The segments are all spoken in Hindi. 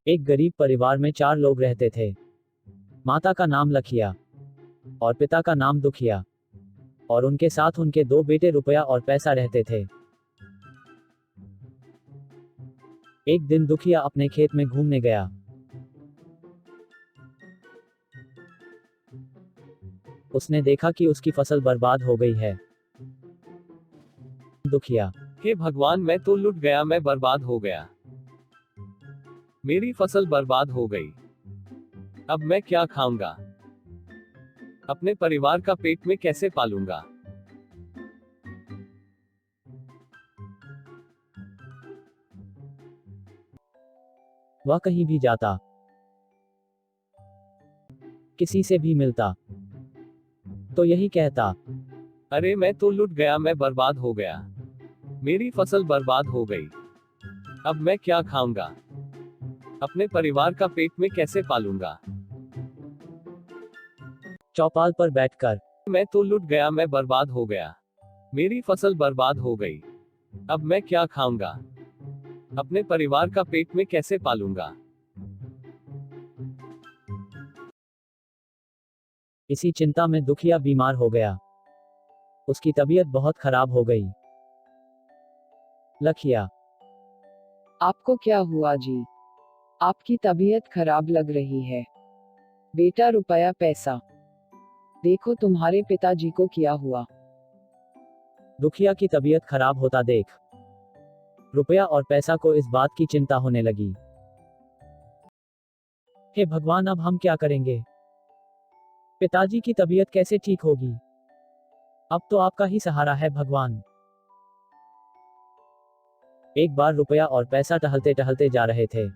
एक गरीब परिवार में 4 लोग रहते थे। माता का नाम लखिया और पिता का नाम दुखिया और उनके साथ उनके 2 बेटे रुपया और पैसा रहते थे। एक दिन दुखिया अपने खेत में घूमने गया। उसने देखा कि उसकी फसल बर्बाद हो गई है। दुखिया, हे भगवान, मैं तो लुट गया, मैं बर्बाद हो गया। मेरी फसल बर्बाद हो गई। अब मैं क्या खाऊंगा? अपने परिवार का पेट में कैसे पालूंगा? वह कहीं भी जाता, किसी से भी मिलता, तो यही कहता, अरे मैं तो लुट गया, मैं बर्बाद हो गया। मेरी फसल बर्बाद हो गई। अब मैं क्या खाऊंगा? अपने परिवार का पेट में कैसे पालूंगा? चौपाल पर बैठकर, मैं तो लुट गया, मैं बर्बाद हो गया। मेरी फसल बर्बाद हो गई। अब मैं क्या खाऊंगा? अपने परिवार का पेट में कैसे पालूंगा? इसी चिंता में दुखिया बीमार हो गया। उसकी तबीयत बहुत खराब हो गई। लखिया, आपको क्या हुआ जी? आपकी तबीयत खराब लग रही है। बेटा, रुपया पैसा देखो, तुम्हारे पिताजी को क्या हुआ। दुखिया की तबीयत खराब होता देख रुपया और पैसा को इस बात की चिंता होने लगी। हे भगवान, अब हम क्या करेंगे? पिताजी की तबीयत कैसे ठीक होगी? अब तो आपका ही सहारा है भगवान। एक बार रुपया और पैसा टहलते टहलते जा रहे थे।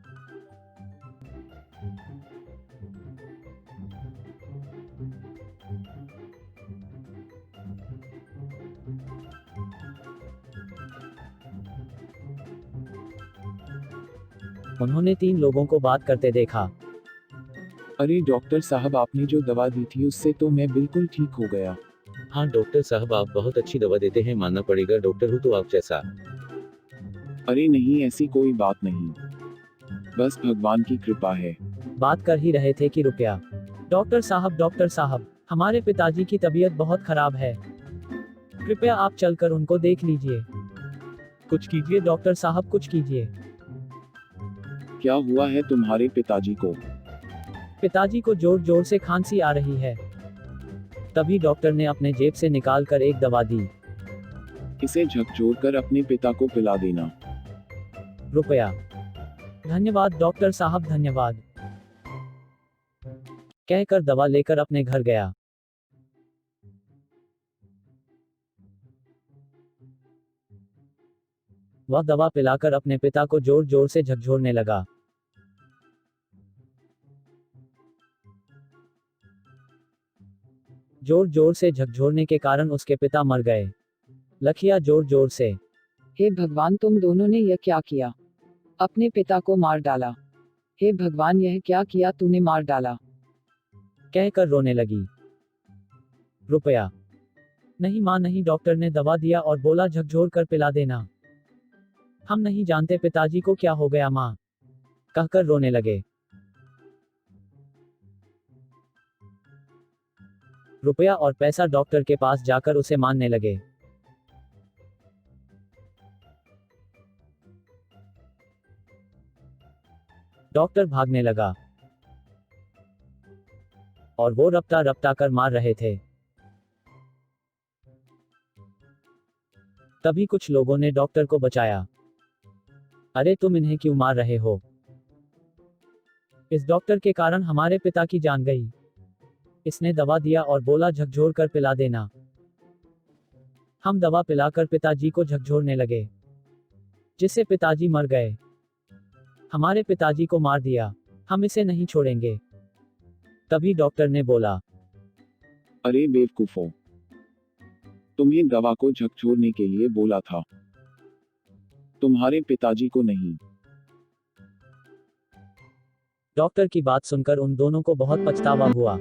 उन्होंने 3 लोगों को बात करते देखा। अरे डॉक्टर साहब, आपने जो दवा दी थी उससे तो मैं बिल्कुल ठीक हो गया। हाँ डॉक्टर साहब, आप बहुत अच्छी दवा देते हैं, मानना पड़ेगा। डॉक्टर हूँ तो आप जैसा। अरे नहीं, ऐसी कोई बात नहीं, बस भगवान की कृपा है। बात कर ही रहे थे कि रुपया, डॉक्टर साहब, हमारे पिताजी की तबीयत बहुत खराब है। कृपया आप चलकर उनको देख लीजिए। कुछ कीजिए डॉक्टर साहब, कुछ कीजिए। क्या हुआ है तुम्हारे पिताजी को? पिताजी को जोर जोर से खांसी आ रही है। तभी डॉक्टर ने अपने जेब से निकालकर एक दवा दी। इसे झकझोर कर अपने पिता को पिला देना। रुपया, धन्यवाद डॉक्टर साहब, धन्यवाद, कहकर दवा लेकर अपने घर गया। वह दवा पिलाकर अपने पिता को जोर जोर से झकझोरने लगा। जोर जोर से झकझोरने के कारण उसके पिता मर गए। लखिया जोर जोर से, हे भगवान, तुम दोनों ने यह क्या किया? अपने पिता को मार डाला। हे भगवान, यह क्या किया तूने, मार डाला। कहकर रोने लगी। रुपया, नहीं मां नहीं, डॉक्टर ने दवा दिया और बोला झकझोर कर पिला देना। हम नहीं जानते पिताजी को क्या हो गया मां, कहकर रोने लगे। रुपया और पैसा डॉक्टर के पास जाकर उसे मानने लगे। डॉक्टर भागने लगा और वो रपटा रपटा कर मार रहे थे। तभी कुछ लोगों ने डॉक्टर को बचाया। अरे तुम इन्हें क्यों मार रहे हो? इस डॉक्टर के कारण हमारे पिता की जान गई। इसने दवा दिया और बोला झकझोर कर पिला देना। हम दवा पिलाकर पिताजी को झकझोरने लगे, जिससे पिताजी मर गए। हमारे पिताजी को मार दिया, हम इसे नहीं छोड़ेंगे। तभी डॉक्टर ने बोला, अरे बेवकूफों, तुम्हें दवा को झकझोरने के लिए बोला था, तुम्हारे पिताजी को नहीं। डॉक्टर की बात सुनकर उन दोनों को बहुत पछतावा हुआ।